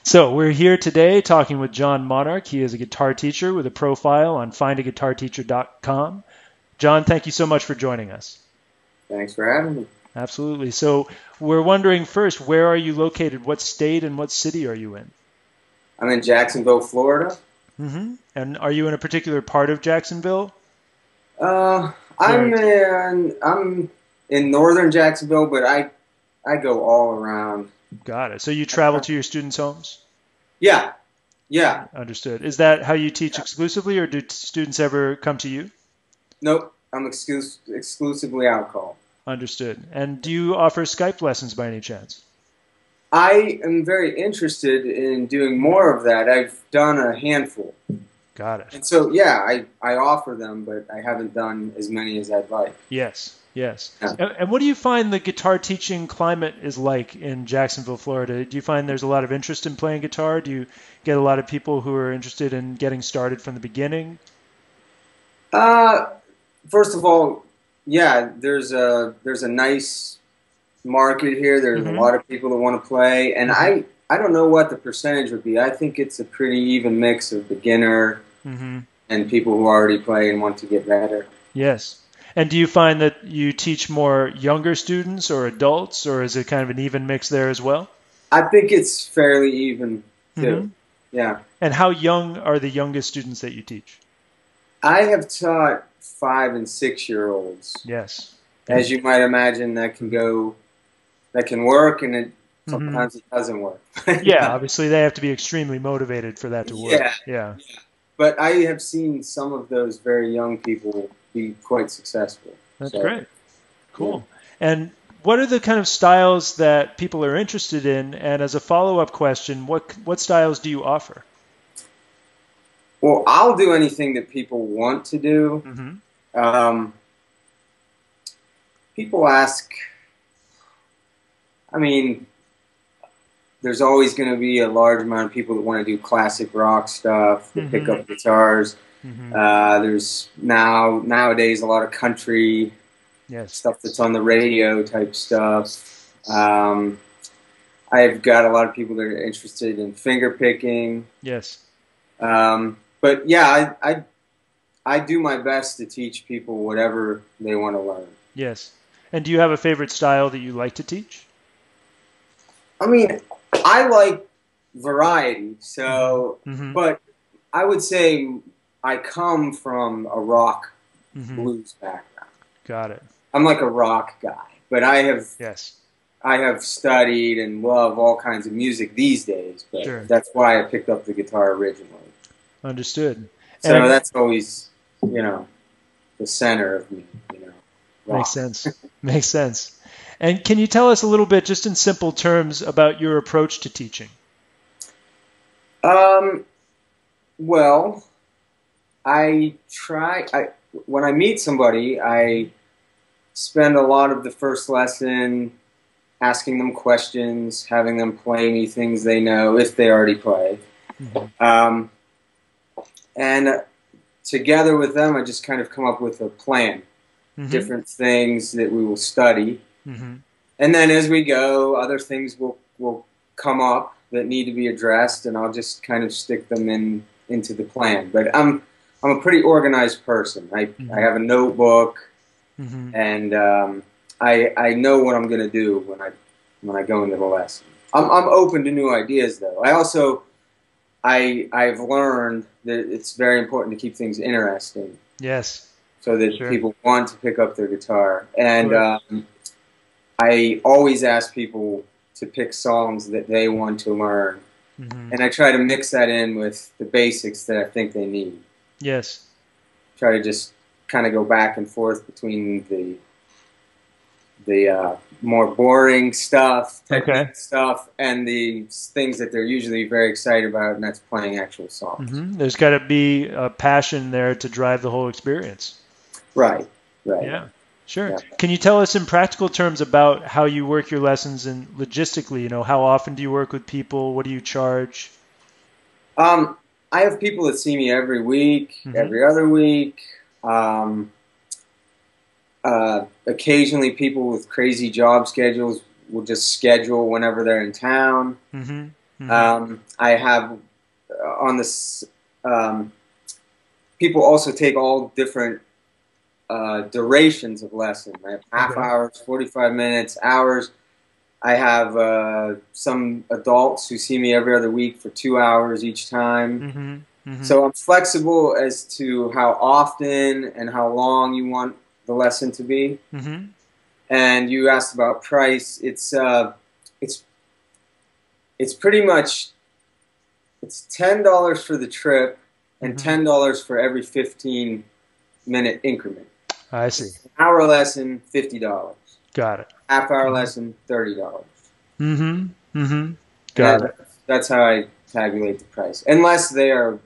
So we're here today talking with John Monarch. He is a guitar teacher with a profile on FindaGuitarTeacher.com. John, thank you so much for joining us. Thanks for having me. Absolutely. So we're wondering first, where are you located? What state and what city are you in? I'm in Jacksonville, Florida. And are you in a particular part of Jacksonville? I'm in northern Jacksonville, but I go all around. Got it. So you travel to your students' homes? Yeah, yeah. Understood. Is that how you teach exclusively, or do students ever come to you? Nope, I'm exclusively out call. Understood. And do you offer Skype lessons by any chance? I am very interested in doing more of that. I've done a handful. Got it. And so, yeah, I offer them, but I haven't done as many as I'd like. Yes, yes. Yeah. And what do you find the guitar teaching climate is like in Jacksonville, Florida? Do you find there's a lot of interest in playing guitar? Do you get a lot of people who are interested in getting started from the beginning? First of all, yeah, there's a nice market here. There's a lot of people that want to play, and I don't know what the percentage would be. I think it's a pretty even mix of beginner and people who already play and want to get better. Yes. And do you find that you teach more younger students or adults, or is it kind of an even mix there as well? I think it's fairly even too. Yeah. And how young are the youngest students that you teach? I have taught 5- and 6-year-olds. Yes. As you might imagine, that can work, and sometimes it doesn't work. Yeah, obviously they have to be extremely motivated for that to work. Yeah. But I have seen some of those very young people be quite successful. That's great. Cool. Yeah. And what are the kind of styles that people are interested in? And as a follow-up question, what styles do you offer? Well, I'll do anything that people want to do. People ask, I mean, there's always going to be a large amount of people that want to do classic rock stuff, that pick up guitars. There's nowadays a lot of country stuff that's on the radio type stuff. I've got a lot of people that are interested in finger picking. Yes. But yeah, I do my best to teach people whatever they want to learn. Yes. And do you have a favorite style that you like to teach? I mean, I like variety, so, but I would say I come from a rock blues background. Got it. I'm like a rock guy, but I have studied and love all kinds of music these days, but that's why I picked up the guitar originally. Understood. So that's always, the center of me, rock. Makes sense. Makes sense. And can you tell us a little bit, just in simple terms, about your approach to teaching? Well, when I meet somebody, I spend a lot of the first lesson asking them questions, having them play me things they know, if they already play. And together with them, I just kind of come up with a plan, different things that we will study. And then as we go, other things will come up that need to be addressed, and I'll just kind of stick them into the plan. But I'm a pretty organized person. I have a notebook, and I know what I'm going to do when I go into the lesson. I'm open to new ideas, though. I've learned that it's very important to keep things interesting. Yes. So that people want to pick up their guitar. And I always ask people to pick songs that they want to learn. And I try to mix that in with the basics that I think they need. Yes. Try to just kind of go back and forth between the more boring stuff, technique stuff, and the things that they're usually very excited about, and that's playing actual songs. There's got to be a passion there to drive the whole experience. Right. Yeah, sure. Yeah. Can you tell us in practical terms about how you work your lessons and logistically, how often do you work with people? What do you charge? I have people that see me every week, every other week. Occasionally people with crazy job schedules will just schedule whenever they're in town. I have on this. People also take all different durations of lesson. I have half hours, 45 minutes, hours. I have some adults who see me every other week for 2 hours each time. So I'm flexible as to how often and how long you want the lesson to be. And you asked about price. It's pretty much $10 for the trip and $10 for every 15-minute increment. I see. Hour lesson, $50. Got it. Half hour lesson, $30. Got it. That's how I tabulate the price, unless they are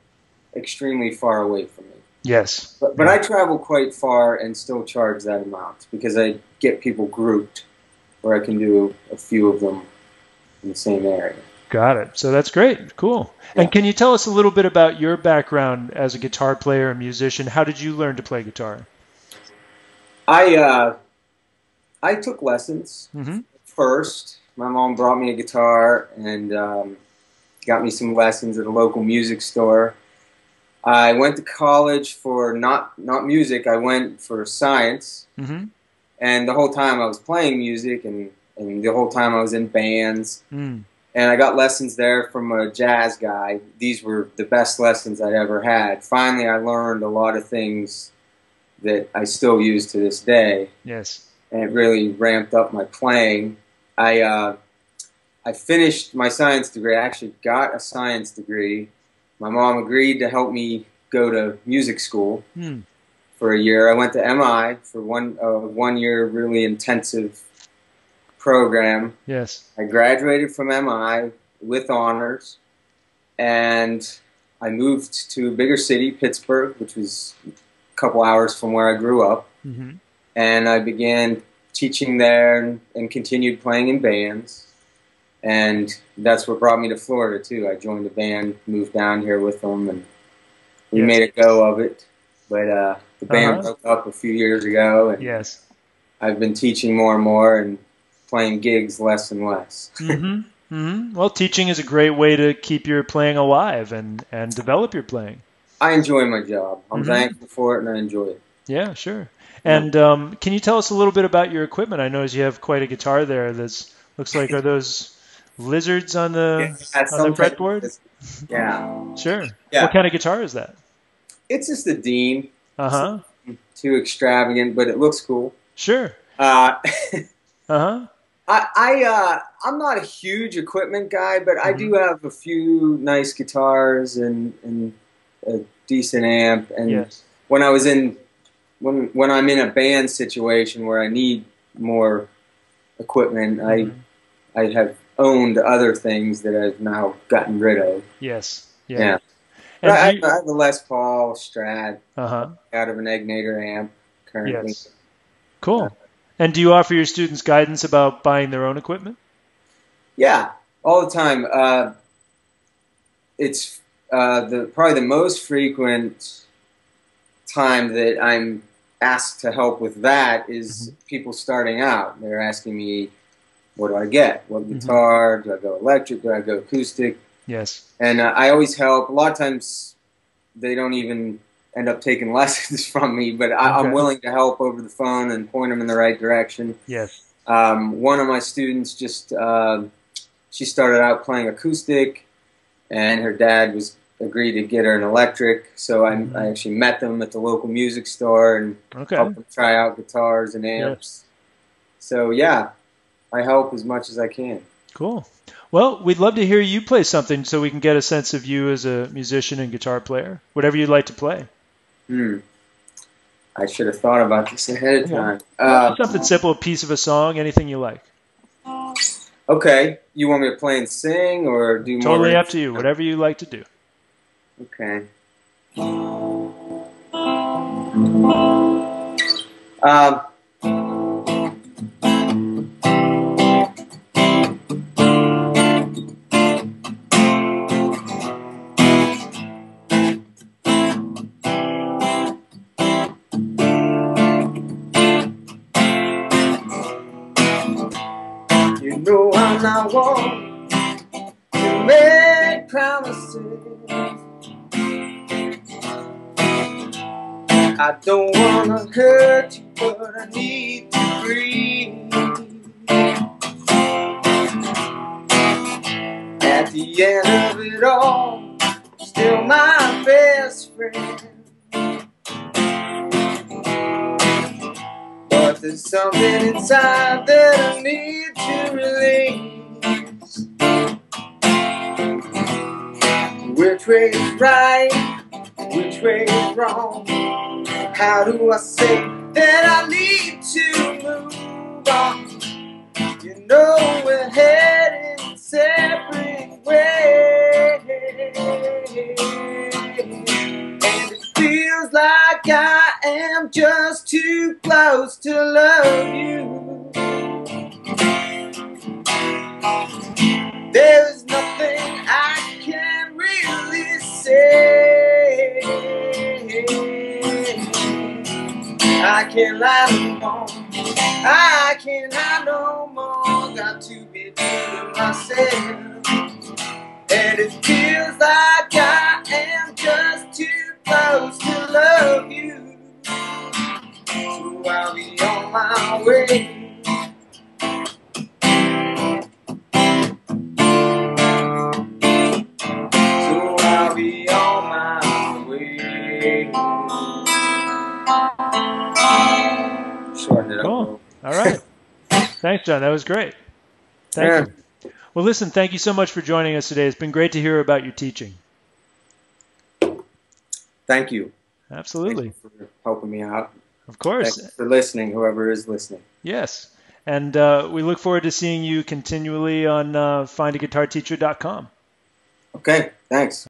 extremely far away from me. Yes. But I travel quite far and still charge that amount because I get people grouped where I can do a few of them in the same area. Got it. So that's great. Cool. Yeah. And can you tell us a little bit about your background as a guitar player and musician? How did you learn to play guitar? I took lessons first. My mom brought me a guitar and got me some lessons at a local music store. I went to college for not music. I went for science. And the whole time I was playing music and the whole time I was in bands. And I got lessons there from a jazz guy. These were the best lessons I'd ever had. Finally, I learned a lot of things that I still use to this day. Yes. And it really ramped up my playing. I finished my science degree. I actually got a science degree. My mom agreed to help me go to music school for a year. I went to MI for one year really intensive program. Yes. I graduated from MI with honors, and I moved to a bigger city, Pittsburgh, which was a couple hours from where I grew up. And I began teaching there and continued playing in bands. And that's what brought me to Florida, too. I joined a band, moved down here with them, and we made a go of it. But the band broke up a few years ago, and I've been teaching more and more and playing gigs less and less. Well, teaching is a great way to keep your playing alive and develop your playing. I enjoy my job. I'm thankful for it, and I enjoy it. Yeah, sure. And can you tell us a little bit about your equipment? I notice you have quite a guitar there. That looks like, are those lizards on the fretboard? Yeah. Sure. Yeah. What kind of guitar is that? It's just a Dean. Too extravagant, but it looks cool. Sure. I'm not a huge equipment guy, but I do have a few nice guitars and a decent amp. And when I was when I'm in a band situation where I need more equipment, I have owned other things that I've now gotten rid of. Yes. Yeah. But I have a Les Paul Strat out of an Egnator amp currently. Yes. Cool. And do you offer your students guidance about buying their own equipment? Yeah, all the time. It's probably the most frequent time that I'm asked to help with that is people starting out. They're asking me, what do I get? What guitar? Do I go electric? Do I go acoustic? Yes. And I always help. A lot of times they don't even end up taking lessons from me, but I'm willing to help over the phone and point them in the right direction. Yes. One of my students just, she started out playing acoustic, and her dad agreed to get her an electric, so I actually met them at the local music store and helped them try out guitars and amps. So yeah, I help as much as I can. Cool. Well, we'd love to hear you play something so we can get a sense of you as a musician and guitar player. Whatever you'd like to play. I should have thought about this ahead of time. Something simple, a piece of a song, anything you like. Okay. You want me to play and sing or do more? Totally up to you. Whatever you like to do. Okay. You know I'm not one to make promises. I don't wanna hurt you, but I need to breathe. At the end of it all, still my best friend. But there's something inside that I need to release. Which way is right? Which way is wrong? How do I say that I need to move on? You know we're heading separate ways, and it feels like I am just too close to love you. There's nothing I can really say. I can't lie no more. I can't lie no more. Got to be true to myself. And it feels like I am just too close to love you. So I'll be on my way. So I'll be on my way. Shorten it up. Cool. All right. Thanks, John. That was great. Thank you. Well, listen, thank you so much for joining us today. It's been great to hear about your teaching. Thank you. Absolutely. Thank you for helping me out. Of course. Thanks for listening, whoever is listening. Yes. And we look forward to seeing you continually on FindaGuitarTeacher.com. Okay. Thanks.